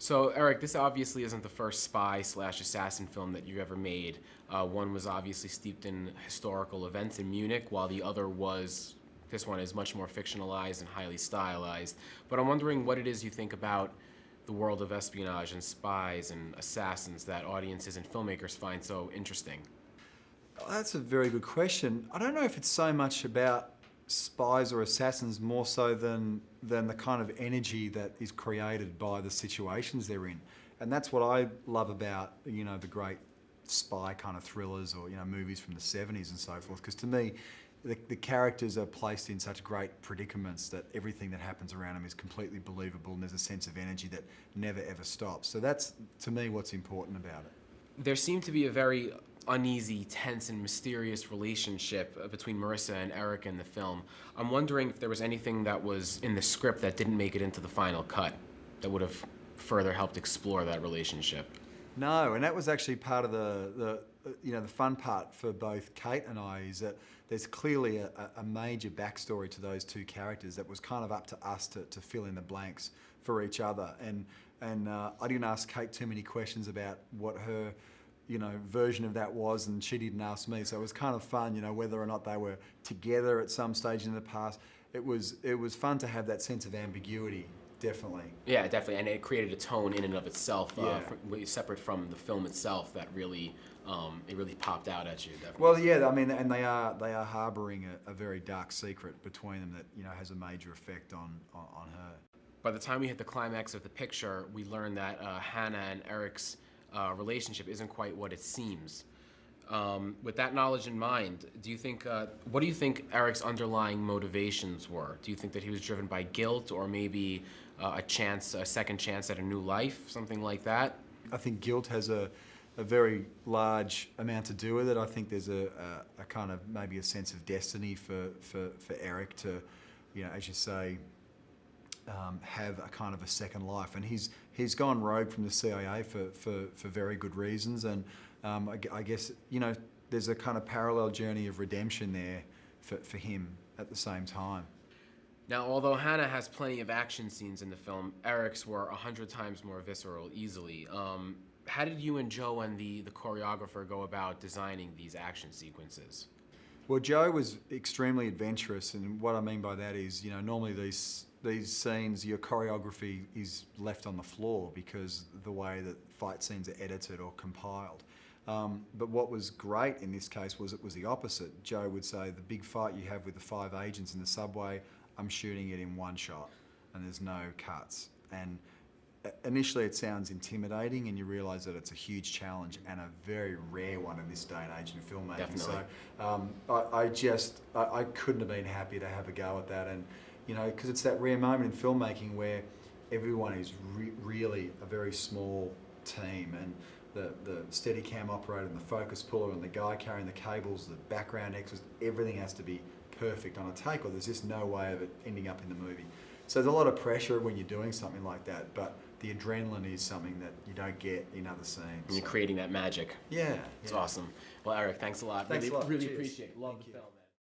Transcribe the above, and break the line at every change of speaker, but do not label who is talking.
So, Eric, this obviously isn't the first spy/assassin film that you ever made. One was obviously steeped in historical events in Munich, while this one is much more fictionalized and highly stylized. But I'm wondering what it is you think about the world of espionage and spies and assassins that audiences and filmmakers find so interesting.
Oh, that's a very good question. I don't know if it's so much about spies or assassins more so than the kind of energy that is created by the situations they're in. And that's what I love about, the great spy kind of thrillers or, movies from the 70s and so forth. Because to me, the characters are placed in such great predicaments that everything that happens around them is completely believable and there's a sense of energy that never ever stops. So that's, to me, what's important about it.
There seemed to be a very uneasy, tense, and mysterious relationship between Marissa and Eric in the film. I'm wondering if there was anything that was in the script that didn't make it into the final cut that would have further helped explore that relationship.
No, and that was actually part of the fun part for both Kate and I is that there's clearly a major backstory to those two characters that was kind of up to us to fill in the blanks for each other. And I didn't ask Kate too many questions about what her version of that was, and she didn't ask me. So it was kind of fun, whether or not they were together at some stage in the past. It was fun to have that sense of ambiguity. Definitely.
Yeah, definitely, and it created a tone in and of itself,
Yeah.
Separate from the film itself. That really, it really popped out at you. Definitely.
Well, yeah, I mean, and they are harbouring a very dark secret between them that has a major effect on her.
By the time we hit the climax of the picture, we learned that Hanna and Eric's relationship isn't quite what it seems. With that knowledge in mind, what do you think Eric's underlying motivations were? Do you think that he was driven by guilt, or maybe a second chance at a new life, something like that?
I think guilt has a very large amount to do with it. I think there's a kind of maybe a sense of destiny for Eric to, as you say, have a kind of a second life, and he's gone rogue from the CIA for very good reasons, and I guess there's a kind of parallel journey of redemption there for him at the same time.
Now, although Hanna has plenty of action scenes in the film, Eric's were 100 times more visceral, easily. How did you and Joe and the choreographer go about designing these action sequences?
Well, Joe was extremely adventurous, and what I mean by that is, normally these scenes, your choreography is left on the floor because the way that fight scenes are edited or compiled. But what was great in this case was it was the opposite. Joe would say, the big fight you have with the 5 agents in the subway, I'm shooting it in one shot and there's no cuts. And initially it sounds intimidating, and you realise that it's a huge challenge and a very rare one in this day and age in filmmaking.
Definitely.
So I couldn't have been happier to have a go at that, and because it's that rare moment in filmmaking where everyone is really a very small team, and the Steadicam operator and the focus puller and the guy carrying the cables, the background extras, everything has to be perfect on a take, or there's just no way of it ending up in the movie. So there's a lot of pressure when you're doing something like that, but the adrenaline is something that you don't get in other scenes.
And you're creating that magic.
Yeah.
It's awesome. Well, Eric, thanks a lot.
Thanks a lot.
Really
Cheers.
appreciate it. Love
Thank
the
you.
film.